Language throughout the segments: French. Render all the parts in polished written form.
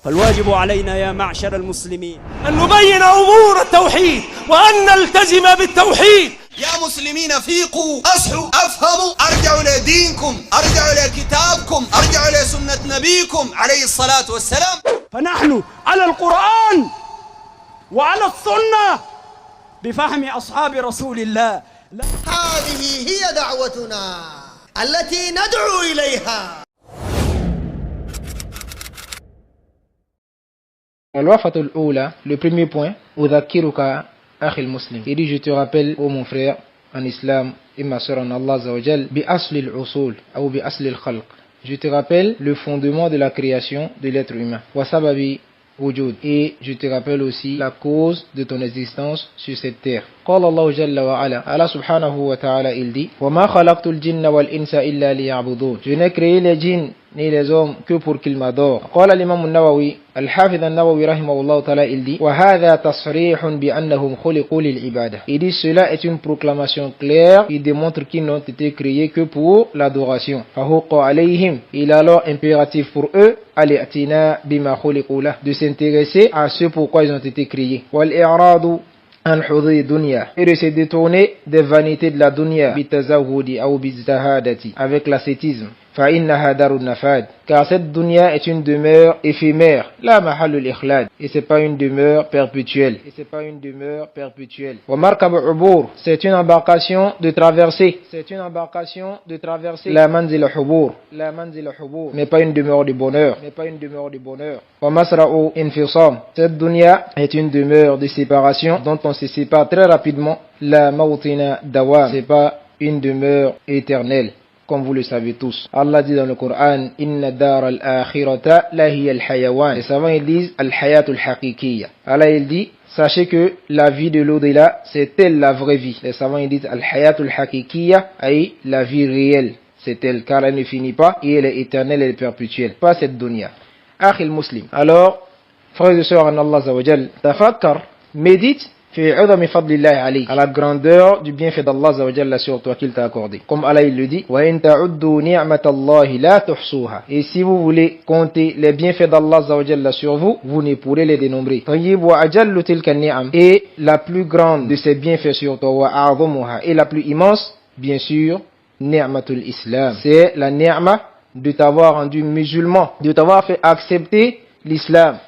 فالواجب علينا يا معشر المسلمين أن نبين أمور التوحيد وأن نلتزم بالتوحيد. يا مسلمين فيقوا، أصحوا، أفهموا، أرجعوا لدينكم، أرجعوا لكتابكم، أرجعوا لسنة نبيكم عليه الصلاة والسلام. فنحن على القرآن وعلى السنة بفهم أصحاب رسول الله. هذه هي دعوتنا التي ندعو إليها. الوقفة الأولى, le premier point, أذكرك أخي المسلم. Il dit, je te rappelle, ô mon frère en islam et ma soeur en Allah Azza wa Jal, bi asli al-usul ou bi asli al-khalq. Je te rappelle le fondement de la création de l'être humain. Wa sababi wujud. Et je te rappelle aussi la cause de ton existence sur cette terre. قال الله جل وعلا, Allah subhanahu wa ta'ala, il dit, وَمَا خَلَقْتُ الْجِنَّ وَالْإِنسَ إِلَّا لِيَعْبُدُونَ. Je n'ai créé les djinns ni les hommes que pour qu'ils m'adorent. قال الإمام النووي, الحافظ النووي رحمه الله تعالى, il dit, وَهَذَا تصريح بأنهم خلقوا للعبادة. Il dit, cela est une proclamation claire qui démontre qu'ils n'ont été créés que pour l'adoration. فَهُقَّ عَلَيْهِمْ. Il est alors impératif pour eux الِاعْتِنَاء بِمَا خُلِقوا لَهُ, de s'intéresser à ce pourquoi ils ont été créés. وَالْإِعْرَاضُ عن حظي dunya, et de se détourner des vanités de la dunya, bitazawudi ou bizahadati, avec l'ascétisme. فإنها دار النفاد, car cette dunya est une demeure éphémère, la mahallul ikhlad, et c'est pas une demeure perpétuelle. ومركب عبور, c'est une embarcation de traversée. La manzil hubur, mais pas une demeure de bonheur. ومسرع انفصام, cette dunya est une demeure de séparation dont on se sépare très rapidement. La mawtina dawam, c'est pas une demeure éternelle, comme vous le savez tous. Allah dit dans le Coran, Inna dar al-akhirata la hiya al-hayawan. Les savants ils disent al-hayatul haqiqiyya. Allah il dit, sachez que la vie de l'au-delà, c'est elle la vraie vie. Les savants ils disent al-hayatul haqiqiyya, ay la vie réelle, c'est elle, car elle ne finit pas et elle est éternelle, elle est perpétuelle, pas cette dunya. Akhi al-muslim. Alors, frères et sœurs en Allah Azza wa Jal, tafakkar, médite à la grandeur du bienfait d'Allah Azza wa Jalla sur toi qu'il t'a accordé. Comme Allah il le dit, et si vous voulez compter les bienfaits d'Allah Azza wa Jalla sur vous, vous ne pourrez les dénombrer. Et la plus grande de ces bienfaits sur toi, et la plus immense, bien sûr, ni'matul islam, c'est la ni'ma de t'avoir rendu musulman, de t'avoir fait accepter l'islam.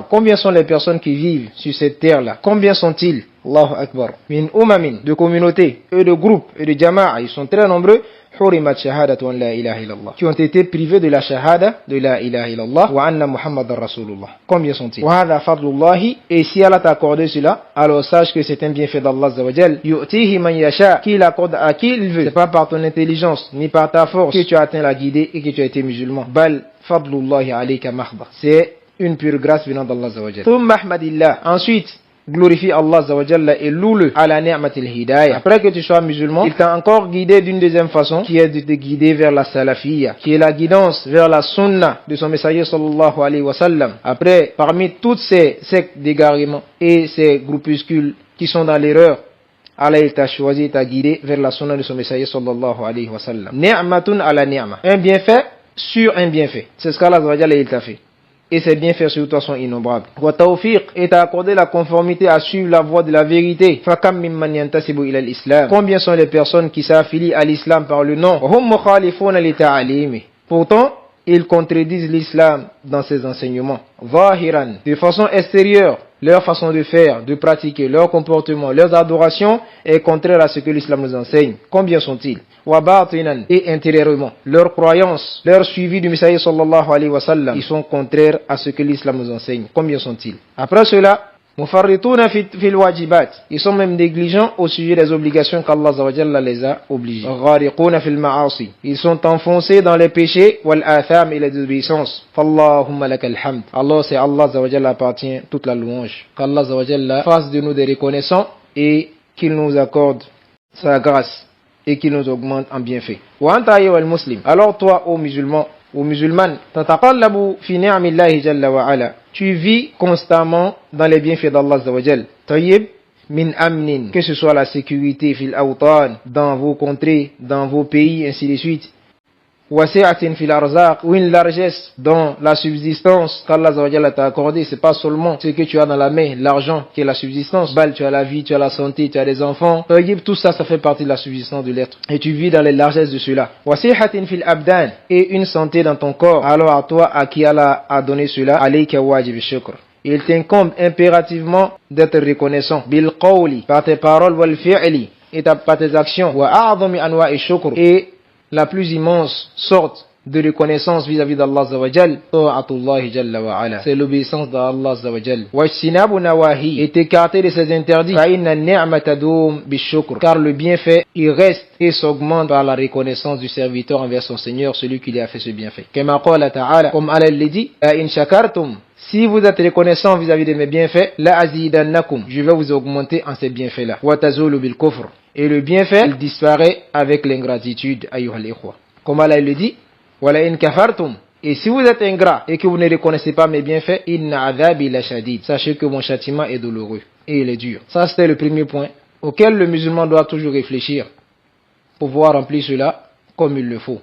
Combien sont les personnes qui vivent sur cette terre-là? Combien sont-ils? Allahu Akbar. Min umamin, de communautés, et de groupes, et de jama'a, ils sont très nombreux. Hurimat shahadatu an la ilaha illallah, qui ont été privés de la shahada de la ilaha illallah wa anna muhammadan rasulullah. Combien sont-ils? Wa hadha fadlullahi, et si Allah t'a accordé cela, alors sache que c'est un bienfait d'Allah Azza wa Jal. Yu'tihi man yasha, qui l'accorde à qui il veut. C'est pas par ton intelligence ni par ta force que tu as atteint la guidée et que tu as été musulman. Bal fadlullahi alayka mahda, c'est une pure grâce venant d'Allah Azza wa Jal. Thumma ahmadillah, ensuite glorifie Allah Azza wa Jalla et loue-le ala ni'matil hidayah. Après que tu sois musulman, il t'a encore guidé d'une deuxième façon, qui est de te guider vers la salafiyya, qui est la guidance vers la sunna de son messager sallallahu alayhi wa sallam. Après, parmi toutes ces sectes d'égarement et ces groupuscules qui sont dans l'erreur, Allah il t'a choisi, t'a guidé vers la sunna de son messager sallallahu alayhi wa sallam. Ni'matun ala ni'ma, un bienfait sur un bienfait. C'est ce qu'Allah Azza wa Jalla il t'a fait. Et ses bienfaits sur toi sont innombrables. Wa tawfiq, et t'a accordé la conformité à suivre la voie de la vérité. Fakam mimman yantasibu ila al-islam. Combien sont les personnes qui s'affilient à l'islam par le nom? Hum mukhalifuna li ta'alimi. Pourtant, ils contredisent l'islam dans ses enseignements. Zahiran, de façon extérieure, leur façon de faire, de pratiquer, leur comportement, leurs adorations est contraire à ce que l'islam nous enseigne. Combien sont-ils? Wa batinan, et intérieurement, leurs croyances, leur suivi du messager sallallahu alayhi wa sallam, ils sont contraires à ce que l'islam nous enseigne. Combien sont-ils? Après cela, mufarrituna fil wajibat, ils sont même négligents au sujet des obligations qu'Allah Azza wa Jalla les a obligés. Ghariquna fil ma'asi, ils sont enfoncés dans les péchés, wal atham et les désobéissances. Fallahumma lakal hamd. Allah, c'est Allah Azza wa Jalla appartient toute la louange. Qu'Allah Azza wa Jalla fasse de nous des reconnaissants et qu'il nous accorde sa grâce et qu'il nous augmente en bienfait. Wa anta ayyuhal muslim, alors toi ô musulman ou musulmane, tataqallabu fi ni'amillahi jalla wa ala, tu vis constamment dans les bienfaits d'Allah Azza wa Jal. Tayyib min amnin, que ce soit la sécurité fil awtan, dans vos contrées, dans vos pays, ainsi de suite. wasi'atin fil arzaq, ou une largesse dans la subsistance qu'Allah t'a accordé. C'est pas seulement ce que tu as dans la main, l'argent qui est la subsistance. Tu as la vie, tu as la santé, tu as des enfants. Tout ça, ça fait partie de la subsistance de l'être. Et tu vis dans les largesses de cela. Wasi'atin fil abdan, et une santé dans ton corps. Alors à toi, à qui Allah a donné cela, alayka wajib shukr. Il t'incombe impérativement d'être reconnaissant. Bil qawli, par tes paroles, wal fi'li, et par tes actions. Wa a'zami anwa'i shukr, et la plus immense sorte de reconnaissance vis-à-vis d'Allah Azza wa Jal, ta'atullahi jalla wa ala, c'est l'obéissance d'Allah Azza wa Jal. Wa ijtinabu nawahi, et t'écarter de ses interdits. Fa inna ni'ma tadum bishukr, car le bienfait, il reste et s'augmente par la reconnaissance du serviteur envers son Seigneur, celui qui lui a fait ce bienfait. Kama qala ta'ala, comme Allah l'a dit, la in shakartum, si vous êtes reconnaissant vis-à-vis de mes bienfaits, la azidannakum, je vais vous augmenter en ces bienfaits-là. Wa tazulu bil kufr, et le bienfait, il disparaît avec l'ingratitude, ayyuhal ikhwa. Comme Allah le dit, wala in kafartum, et si vous êtes ingrat et que vous ne reconnaissez pas mes bienfaits, inna adhabi la shadid, sachez que mon châtiment est douloureux et il est dur. Ça, c'était le premier point auquel le musulman doit toujours réfléchir pour pouvoir remplir cela comme il le faut.